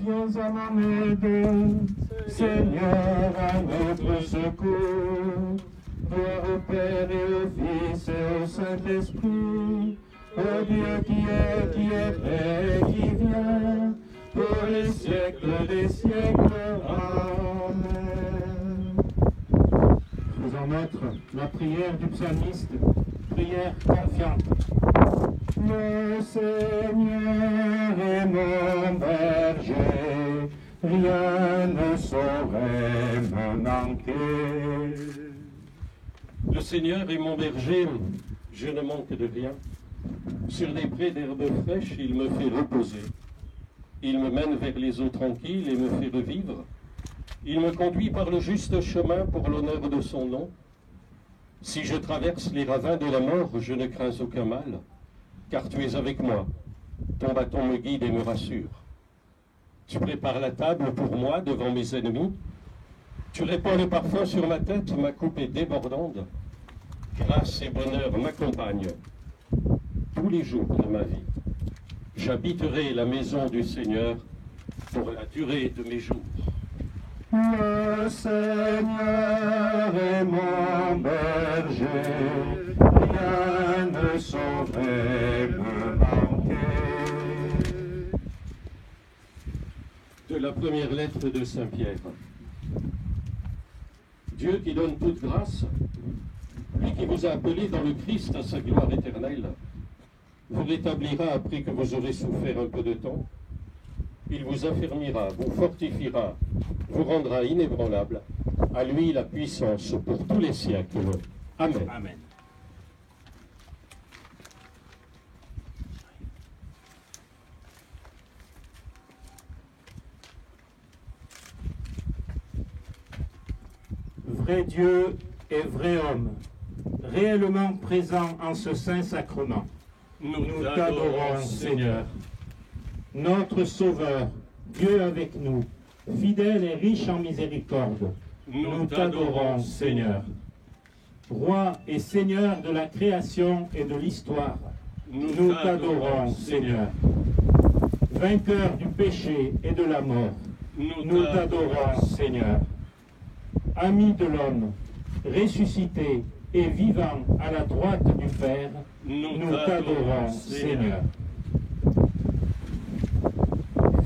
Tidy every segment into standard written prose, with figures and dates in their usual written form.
viens à mon aide, Seigneur, à notre secours. Gloire au Père et au Fils et au Saint-Esprit, au Dieu qui est vrai et qui vient, pour les siècles des siècles. Amen. Faisons naître la prière du psalmiste, prière confiante. Le Seigneur est mon berger, rien ne saurait me manquer. Le Seigneur est mon berger, je ne manque de rien. Sur des prés d'herbes fraîches, il me fait reposer. Il me mène vers les eaux tranquilles et me fait revivre. Il me conduit par le juste chemin pour l'honneur de son nom. Si je traverse les ravins de la mort, je ne crains aucun mal, car tu es avec moi. Ton bâton me guide et me rassure. Tu prépares la table pour moi devant mes ennemis. Tu répands le parfum sur ma tête, ma coupe est débordante. Grâce et bonheur m'accompagnent tous les jours de ma vie. J'habiterai la maison du Seigneur pour la durée de mes jours. Le Seigneur est mon berger, rien ne saurait me manquer. De la première lettre de Saint Pierre. Dieu qui donne toute grâce, lui qui vous a appelé dans le Christ à sa gloire éternelle, vous rétablira après que vous aurez souffert un peu de temps. Il vous affermira, vous fortifiera, vous rendra inébranlable. À lui la puissance pour tous les siècles. Amen. Amen. Vrai Dieu et vrai homme, réellement présent en ce saint sacrement, nous t'adorons, Seigneur. Notre Sauveur, Dieu avec nous, fidèle et riche en miséricorde, nous t'adorons, Seigneur. Roi et Seigneur de la création et de l'histoire, nous t'adorons, Seigneur. Vainqueur du péché et de la mort, nous t'adorons, Seigneur. Ami de l'homme, ressuscité et vivant à la droite du Père, nous t'adorons, Seigneur.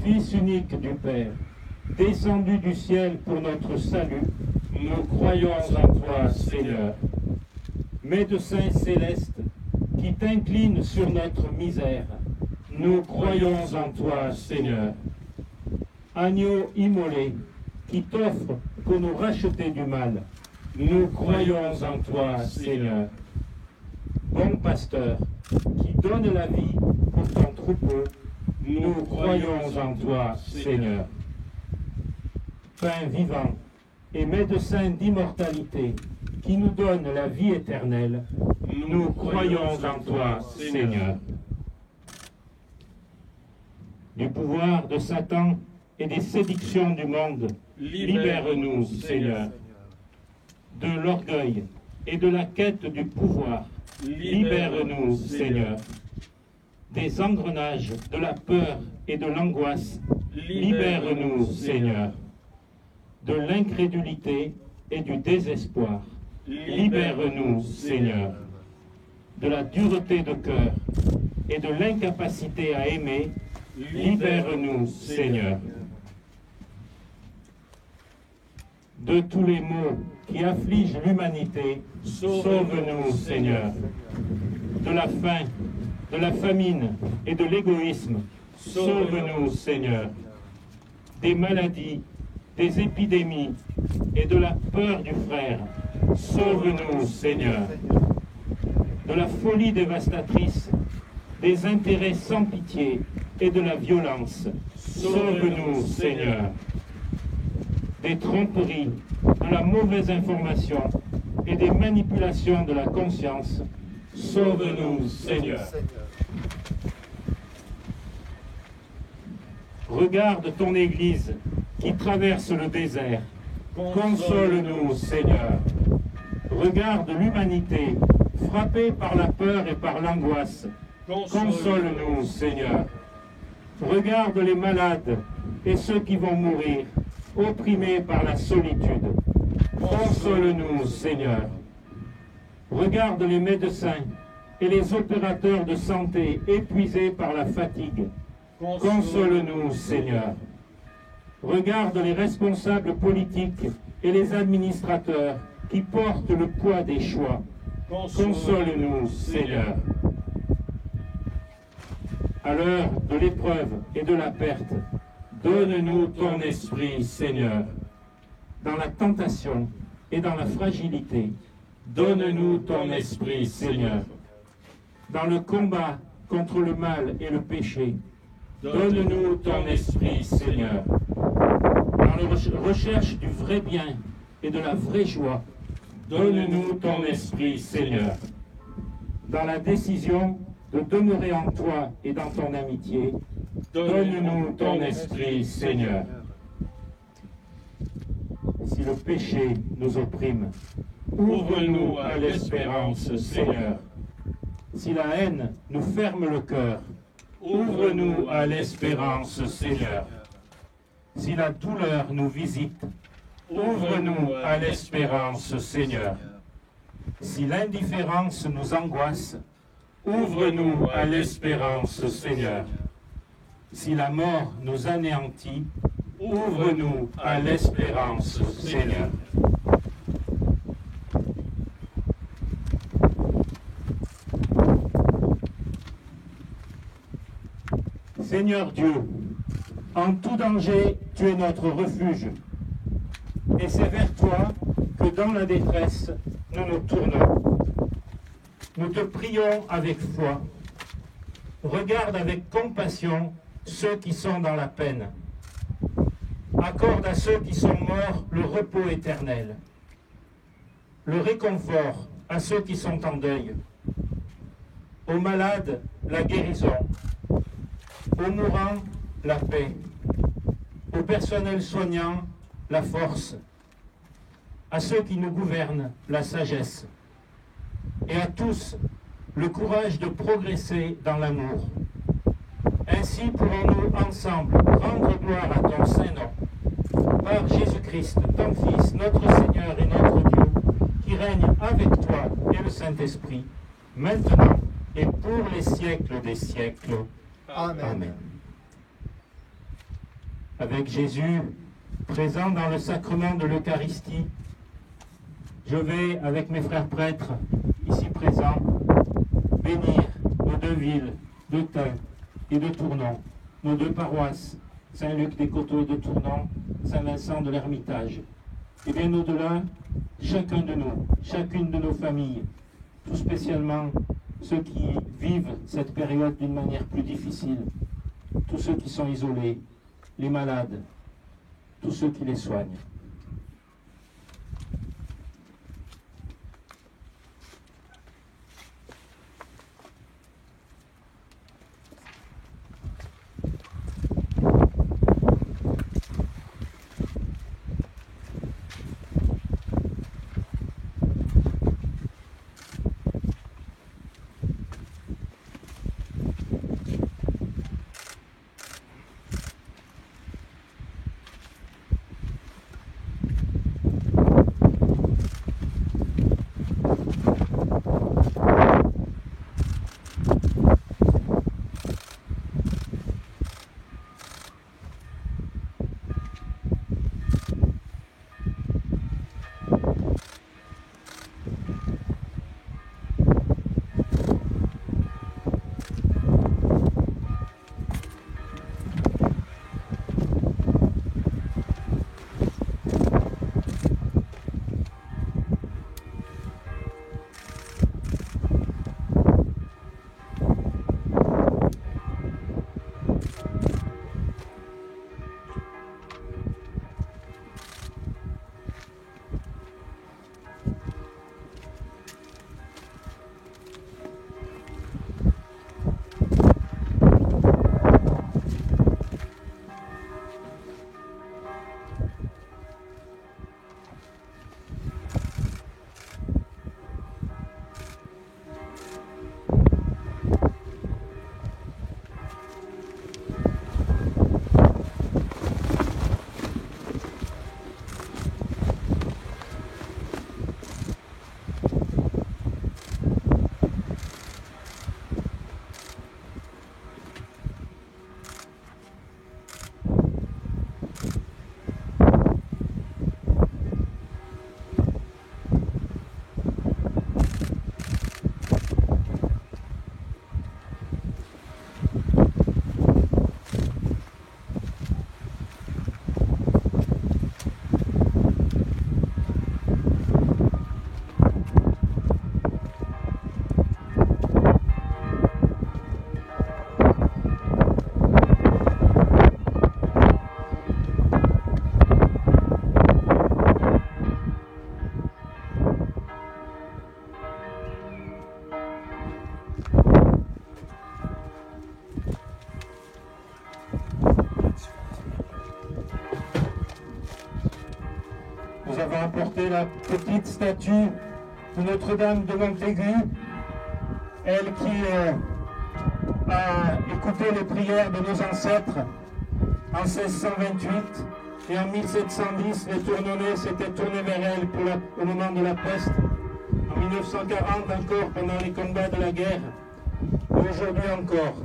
Fils unique du Père, descendu du ciel pour notre salut, nous croyons en toi, Seigneur. Médecin céleste, qui t'incline sur notre misère, nous croyons en toi, Seigneur. Agneau immolé, qui t'offre pour nous racheter du mal, nous croyons en toi, Seigneur. Bon pasteur, qui donne la vie pour ton troupeau, nous croyons en toi, Seigneur. Pain vivant et médecin d'immortalité, qui nous donne la vie éternelle, nous croyons en toi, Seigneur. Du pouvoir de Satan et des séductions du monde, libère-nous, Seigneur. De l'orgueil et de la quête du pouvoir, libère-nous, Seigneur. Des engrenages de la peur et de l'angoisse, libère-nous, Seigneur. De l'incrédulité et du désespoir, libère-nous, Seigneur. De la dureté de cœur et de l'incapacité à aimer, libère-nous, Seigneur. De tous les maux qui affligent l'humanité, sauve-nous, Seigneur. De la faim, de la famine et de l'égoïsme, sauve-nous, Seigneur. Des maladies, des épidémies et de la peur du frère, sauve-nous, Seigneur. De la folie dévastatrice, des intérêts sans pitié et de la violence, sauve-nous, Seigneur. Des tromperies, de la mauvaise information et des manipulations de la conscience, sauve-nous, Seigneur. Regarde ton Église qui traverse le désert. Console-nous, Seigneur. Regarde l'humanité frappée par la peur et par l'angoisse. Console-nous, Seigneur. Regarde les malades et ceux qui vont mourir, opprimés par la solitude. Console-nous, Seigneur. Regarde les médecins et les opérateurs de santé épuisés par la fatigue. Console-nous, Seigneur. Regarde les responsables politiques et les administrateurs qui portent le poids des choix. Console-nous, Seigneur. À l'heure de l'épreuve et de la perte, donne-nous ton esprit, Seigneur. Dans la tentation et dans la fragilité, donne-nous ton esprit, Seigneur. Dans le combat contre le mal et le péché, donne-nous ton esprit, Seigneur. Dans la recherche du vrai bien et de la vraie joie, donne-nous ton esprit, Seigneur. Dans la décision de demeurer en toi et dans ton amitié, donne-nous ton esprit, Seigneur. Si le péché nous opprime, ouvre-nous à l'espérance, Seigneur. Si la haine nous ferme le cœur, ouvre-nous à l'espérance, Seigneur. Si la douleur nous visite, ouvre-nous à l'espérance, Seigneur. Si l'indifférence nous angoisse, ouvre-nous à l'espérance, Seigneur. Si la mort nous anéantit, ouvre-nous à l'espérance, Seigneur. Seigneur Dieu, en tout danger, tu es notre refuge. Et c'est vers toi que dans la détresse, nous nous tournons. Nous te prions avec foi. Regarde avec compassion ceux qui sont dans la peine. Accorde à ceux qui sont morts le repos éternel. Le réconfort à ceux qui sont en deuil. Aux malades, la guérison. Aux mourants, la paix. Au personnel soignant, la force. À ceux qui nous gouvernent, la sagesse. Et à tous, le courage de progresser dans l'amour. Ainsi pourrons-nous ensemble rendre gloire à ton Saint-Nom, par Jésus-Christ, ton Fils, notre Seigneur et notre Dieu, qui règne avec toi et le Saint-Esprit, maintenant et pour les siècles des siècles. Amen. Amen. Avec Jésus, présent dans le sacrement de l'Eucharistie, je vais, avec mes frères prêtres, ici présents, bénir nos deux villes de Tain et de Tournon, nos deux paroisses, Saint-Luc des Coteaux et de Tournon, Saint-Vincent de l'Ermitage. Et bien au-delà, chacun de nous, chacune de nos familles, tout spécialement ceux qui vivent cette période d'une manière plus difficile, tous ceux qui sont isolés, les malades, tous ceux qui les soignent. apporter la petite statue de Notre-Dame de Montaigu, elle qui a écouté les prières de nos ancêtres en 1628 et en 1710, les Tournonnais s'étaient tournés vers elle au moment de la peste, en 1940 encore pendant les combats de la guerre. Aujourd'hui encore,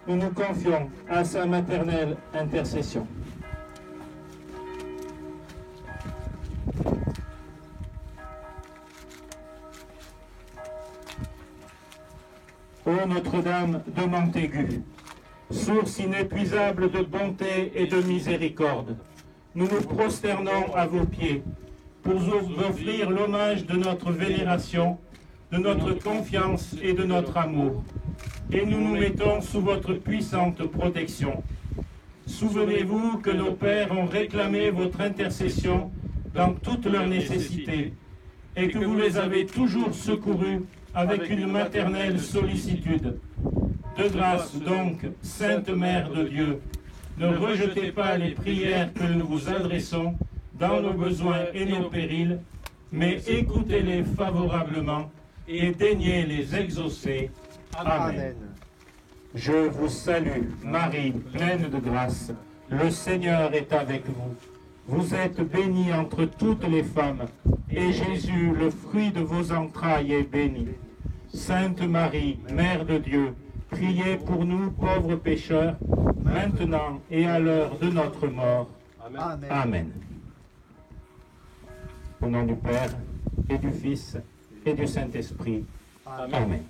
nous nous confions à sa maternelle intercession. Ô Notre-Dame de Montaigu, source inépuisable de bonté et de miséricorde, nous nous prosternons à vos pieds pour vous offrir l'hommage de notre vénération, de notre confiance et de notre amour. Et nous nous mettons sous votre puissante protection. Souvenez-vous que nos pères ont réclamé votre intercession dans toutes leurs nécessités et que vous les avez toujours secourus avec une maternelle sollicitude. De grâce donc, Sainte Mère de Dieu, ne rejetez pas les prières que nous vous adressons dans nos besoins et nos périls, mais écoutez-les favorablement et daignez les exaucer. Amen. Je vous salue, Marie, pleine de grâce. Le Seigneur est avec vous. Vous êtes bénie entre toutes les femmes, et Jésus, le fruit de vos entrailles, est béni. Sainte Marie, Mère de Dieu, priez pour nous pauvres pécheurs, maintenant et à l'heure de notre mort. Amen. Amen. Au nom du Père, et du Fils, et du Saint-Esprit. Amen. Amen.